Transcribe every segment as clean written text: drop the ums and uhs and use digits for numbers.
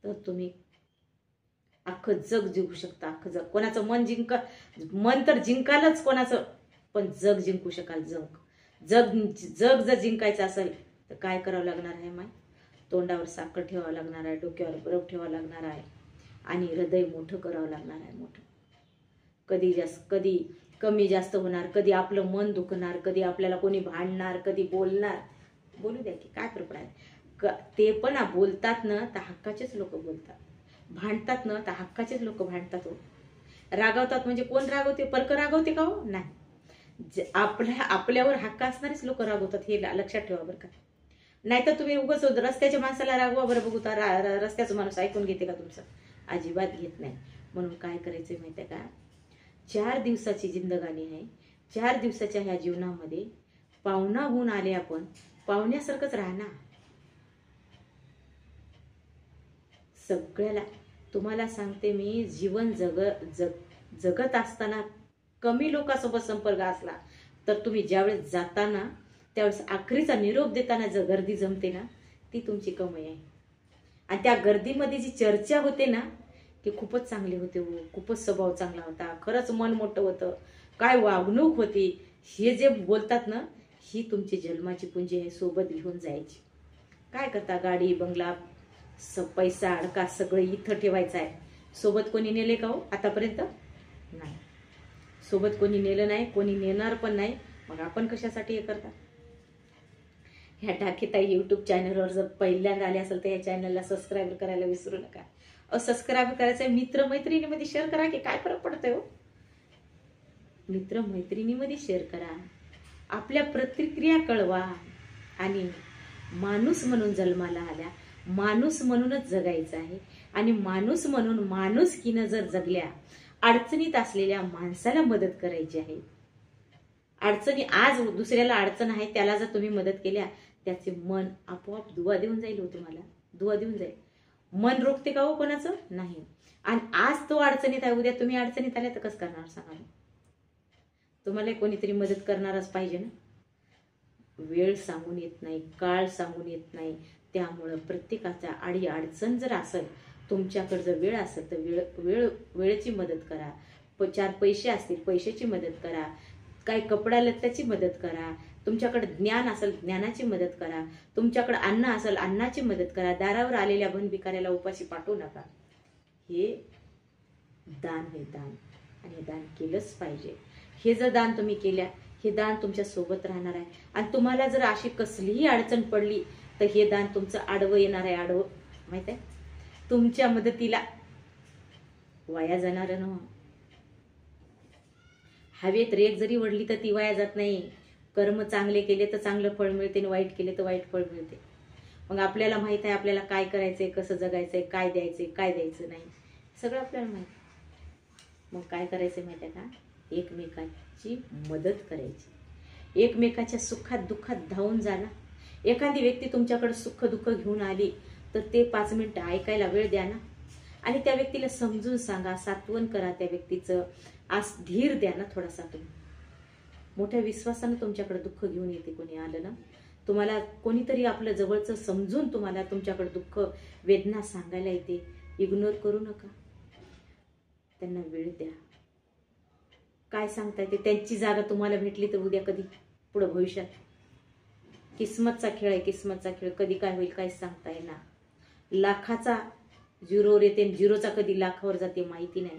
तर तुम्ही अख्खं जग जिंकू शकता. अख्खं जग. कोणाचं मन तर जिंकालच कोणाचं, पण जग जिंकू शकाल. जग जर जिंकायचं असेल तर काय करावं लागणार आहे? माय तोंडावर साखर ठेवावं लागणार आहे, डोक्यावर बर्फ ठेवावं लागणार आहे आणि हृदय मोठं करावं लागणार आहे. मोठं कधी कमी जास्त होणार, कधी आपलं मन दुखणार, कधी आपल्याला कोणी भांडणार, कधी बोलणार. बोलू द्या की काय फरक आहे. ते पण बोलतात ना तर हक्काचेच लोक बोलतात, भांडतात ना तर हक्काचेच लोक भांडतात. हो, रागावतात म्हणजे कोण रागवते? परक रागवते का? हो नाही, आपल्यावर हक्क असणारेच लोक रागवतात, हे लक्षात ठेवा बरं का. नाहीतर तुम्ही उगाच रस्त्याच्या माणसाला रागवा बरं, बघू तर रस्त्याचं माणूस ऐकून घेते का तुमचं? अजिबात घेत नाही. म्हणून काय करायचंय माहितीये का, 4 दिवसाची जिंदगानी आहे. 4 दिवसाच्या ह्या जीवनामध्ये पाहुणा होऊन आले आपण, पाहुण्यासारखंच राहणार. सगळ्याला तुम्हाला सांगते मी, जीवन जगत असताना कमी लोकांसोबत संपर्क असला तर तुम्ही ज्यावेळेस जाताना त्यावेळेस आखरीचा निरोप देताना जर गर्दी जमते ना, ती तुमची कमाई आहे. आणि त्या गर्दीमध्ये जी चर्चा होते ना, की खूपच चांगले होते, हो खूपच स्वभाव चांगला होता, खरंच मन मोठं होतं, काय वागणूक होती, हे जे बोलतात ना, ही तुमची जन्माची पुंजी आहे. सोबत घेऊन जायची. काय करता, गाडी बंगला पैसा अडका सगळं इथं ठेवायचं आहे. सोबत कोणी नेले का? हो आतापर्यंत नाही. सोबत कोणी नेलं नाही, कोणी नेणार पण नाही. मग आपण कशासाठी हे करता? ह्या टाकीताई यूट्यूब चॅनलवर जर पहिल्यांदा आले असेल तर या चॅनलला सबस्क्राईब करायला विसरू नका. सबस्क्राईब करायचं, मित्र मैत्रिणीमध्ये शेअर करा की काय फरक पडतोय. हो, मित्र मैत्रिणीमध्ये शेअर करा, आपल्या प्रतिक्रिया कळवा. आणि माणूस म्हणून जन्माला आल्या, माणूस म्हणूनच जगायचं आहे. आणि माणूस म्हणून माणुसकीनं जर जगल्या, अडचणीत असलेल्या माणसाला मदत करायची आहे. अडचणी आज दुसऱ्याला अडचण आहे, त्याला जर तुम्ही मदत केल्या, त्याचे मन आपोआप दुवा देऊन जाईल. हो, तुम्हाला दुवा देऊन जाईल. मन रोखते का? हो कोणाचं? नाही. आणि आज तो अडचणीत आहे, उद्या तुम्ही अडचणीत आल्या तर कसं करणार सांगा? तुम्हाला कोणीतरी मदत करणारच पाहिजे ना. वेळ सांगून येत नाही, काळ सांगून येत नाही. त्यामुळं प्रत्येकाच्या आडी अडचण जर असेल, तुमच्याकडे जर वेळ असेल तर वेळेची मदत करा. 4 पैसे असतील, पैशाची मदत करा. काही कपडा लत्त्याची मदत करा. तुमच्याकडे ज्ञान असेल, ज्ञानाची मदत करा. तुमच्याकडे अन्न असेल, अन्नाची मदत करा. दारावर आलेल्या भनभिकाऱ्याला उपाशी पाठवू नका. हे दान आहे, दान. आणि हे दान केलंच पाहिजे. हे जर दान तुम्ही केल्या, हे दान तुमच्या सोबत राहणार आहे. आणि तुम्हाला जर अशी कसलीही अडचण पडली तर हे दान तुमचं आडवं येणार आहे. आडवं माहित आहे, तुमच्या मदतीला वाया जाणार ना. हवेत रेग जरी वडली तर ती वाया जात नाही. कर्म चांगले केले तर चांगलं फळ मिळते, आणि वाईट केले तर वाईट फळ मिळते. मग आपल्याला माहित आहे आपल्याला काय करायचंय, कसं जगायचंय, काय द्यायचंय, काय द्यायचं नाही, सगळं आपल्याला माहित. मग काय करायचंय माहिती आहे का, एकमेकाची मदत करायची. एकमेकाच्या सुखात दुःखात धावून जाणं. एखादी व्यक्ती तुमच्याकडे सुख दुःख घेऊन आली तर ते 5 मिनिटं ऐकायला वेळ द्या ना. आणि त्या व्यक्तीला समजून सांगा, सांत्वन करा त्या व्यक्तीचं. आज धीर द्या ना थोडासा. तुम्ही मोठ्या विश्वासानं तुमच्याकडे दुःख घेऊन येते कोणी आलं ना, तुम्हाला कोणीतरी आपलं जवळचं समजून तुम्हाला तुमच्याकडे दुःख वेदना सांगायला येते. इग्नोर करू नका, त्यांना वेळ द्या. काय सांगता येते, त्यांची जागा तुम्हाला भेटली तर उद्या कधी पुढे भविष्यात. किस्मतचा खेळ आहे, किस्मतचा खेळ. कधी काय होईल काहीच सांगता येणार. लाखाचा झिरोवर येते, झिरोचा कधी लाखावर जाते माहिती नाही.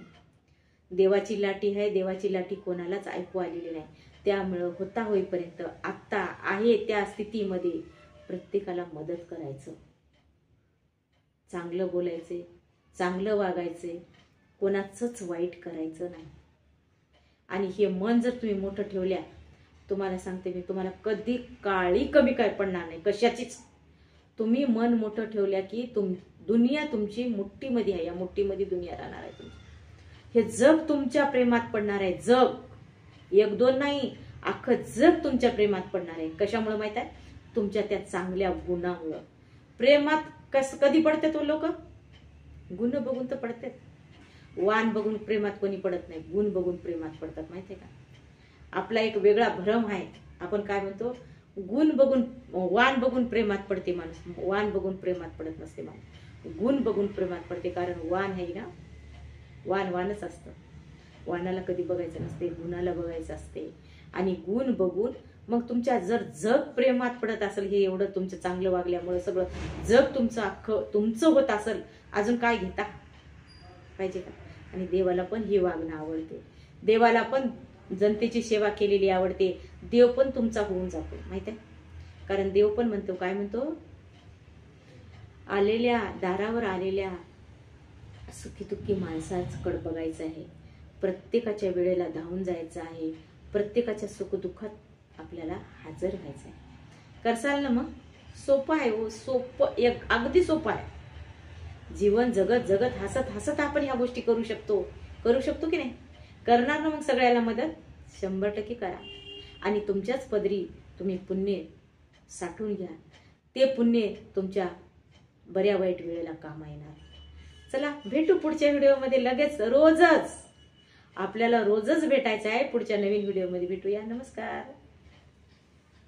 देवाची लाटी आहे, देवाची लाटी कोणालाच ऐकू आलेली नाही. त्यामुळं होता होईपर्यंत आत्ता आहे त्या स्थितीमध्ये प्रत्येकाला मदत करायचं, चांगलं बोलायचे, चांगलं वागायचे, कोणाचंच वाईट करायचं नाही. आणि हे मन जर तुम्ही मोठं ठेवल्या, तुम्हाला सांगते मी, तुम्हाला कधी काळी कमी काय पडणार नाही कशाचीच. तुम्ही मन मोठं ठेवल्या की दुनिया तुमची मुठ्ठीमध्ये आहे. या मुठ्ठीमध्ये दुनिया राहणार आहे तुमची. हे जग तुमच्या प्रेमात पडणार आहे. जग 1-2 नाही, अख्खं जग तुमच्या प्रेमात पडणार आहे. कशामुळे माहित आहे? तुमच्या त्या चांगल्या गुणामुळं. प्रेमात कधी पडते तो लोक? गुण बघून तर पडतात. वाण बघून प्रेमात कोणी पडत नाही, गुण बघून प्रेमात पडतात. माहितीये का? आपला एक वेगळा भ्रम आहे. आपण काय म्हणतो, गुण बघून वाण बघून प्रेमात पडते माणूस, वाण बघून प्रेमात पडत नसते माणूस. गुण बघून प्रेमात पडते. कारण वाण आहे ना, वाणच असतं. वाणाला कधी बघायचं नसते, गुणाला बघायचं असते. आणि गुण बघून मग तुमच्या जर जग प्रेमात पडत असेल, हे एवढं तुमचं चांगलं वागल्यामुळे सगळं जग तुमचं अख्खं तुमचं होत असेल, अजून काय घेता पाहिजे का? आणि देवाला पण हे वागणं आवडते. देवाला पण जनतेची सेवा केलेली आवडते. देव पण तुमचा होऊन जातो, माहित आहे. कारण देव पण म्हणतो, काय म्हणतो, दारावर आलेल्या सुखी दुःखी माणसाकडे बघायचं आहे. प्रत्येकाच्या वेळेला धावून जायचं आहे. प्रत्येकाच्या सुखदुःखात आपल्याला हजर व्हायचं आहे. करसाल ना मग? सोपं आहे हो, सोपं, एक अगदी सोपं आहे. जीवन जगत जगत हसत हसत आपण ह्या गोष्टी करू शकतो की नाही? करणार ना मग सगळ्याला मदत? 100% करा. आणि तुमच्याच पदरी तुम्ही पुण्य साठवून घ्या. ते पुण्य तुमच्या बऱ्या वाईट वेळेला कामा येणार. चला भेटू पुढच्या व्हिडिओमध्ये लगेच. रोजच आपल्याला भेटायचं आहे. पुढच्या नवीन व्हिडिओमध्ये भेटूया. नमस्कार.